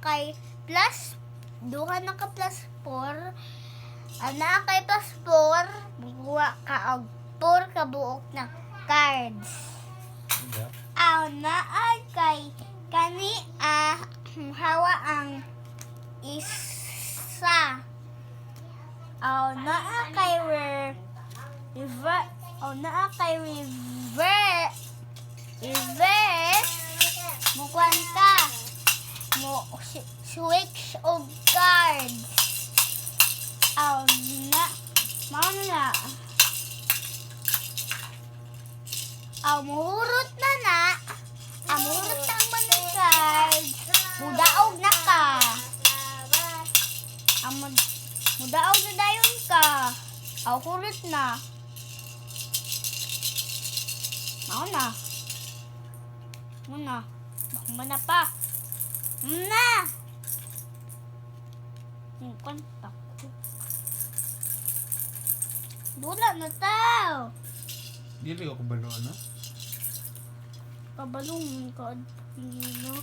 kay plus duha na ka plus 4 ana kay plus 4 buwa ka og 4 ka buok na cards. Aw na ay kay kani hawa ang isa. Aw na kay reverse mukuan ka mo switch of cards. Aw na mao na muhurot na muhurot ang mga cards mudaog na ka mudaog na dayon ka hurot na muna pa kontak dula na tao Dili ko kabalo na. kabalong ka no